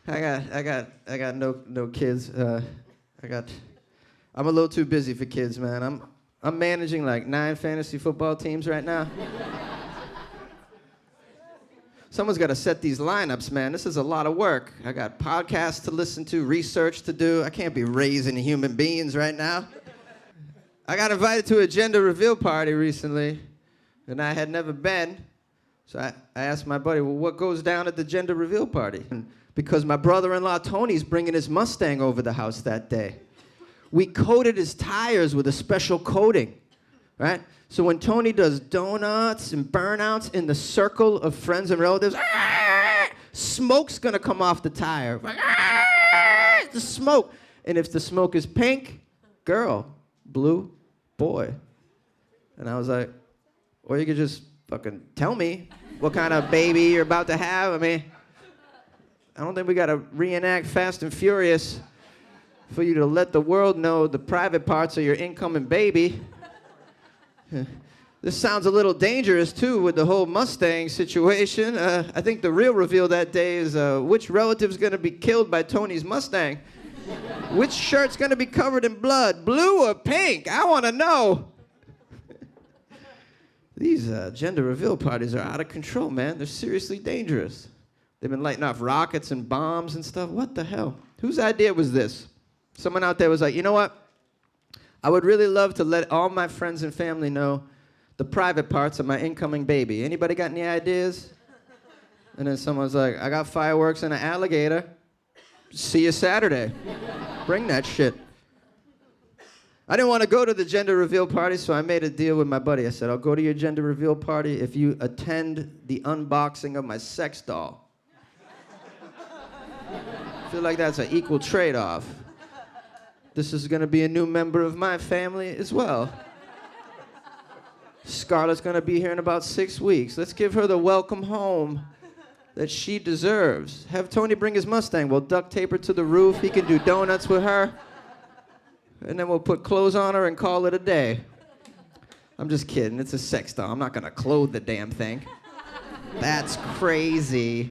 I got no kids. I'm a little too busy for kids, man. I'm managing like 9 fantasy football teams right now. Someone's got to set these lineups, man. This is a lot of work. I got podcasts to listen to, research to do. I can't be raising human beings right now. I got invited to a gender reveal party recently, and I had never been. So I asked my buddy, well, what goes down at the gender reveal party? And because my brother-in-law Tony's bringing his Mustang over the house that day. We coated his tires with a special coating, right? So when Tony does donuts and burnouts in the circle of friends and relatives, smoke's gonna come off the tire. The smoke. And if the smoke is pink, girl, blue, boy. And I was like, or you could just fucking tell me what kind of baby you're about to have. I mean, I don't think we gotta reenact Fast and Furious for you to let the world know the private parts of your incoming baby. This sounds a little dangerous, too, with the whole Mustang situation. I think the real reveal that day is which relative's going to be killed by Tony's Mustang. Which shirt's going to be covered in blood, blue or pink? I want to know. These gender reveal parties are out of control, man. They're seriously dangerous. They've been lighting off rockets and bombs and stuff. What the hell? Whose idea was this? Someone out there was like, you know what? I would really love to let all my friends and family know the private parts of my incoming baby. Anybody got any ideas? And then someone's like, I got fireworks and an alligator. See you Saturday. Bring that shit. I didn't want to go to the gender reveal party, so I made a deal with my buddy. I said, I'll go to your gender reveal party if you attend the unboxing of my sex doll. I feel like that's an equal trade-off. This is going to be a new member of my family as well. Scarlett's going to be here in about 6 weeks. Let's give her the welcome home that she deserves. Have Tony bring his Mustang. We'll duct tape her to the roof. He can do donuts with her. And then we'll put clothes on her and call it a day. I'm just kidding. It's a sex doll. I'm not going to clothe the damn thing. That's crazy.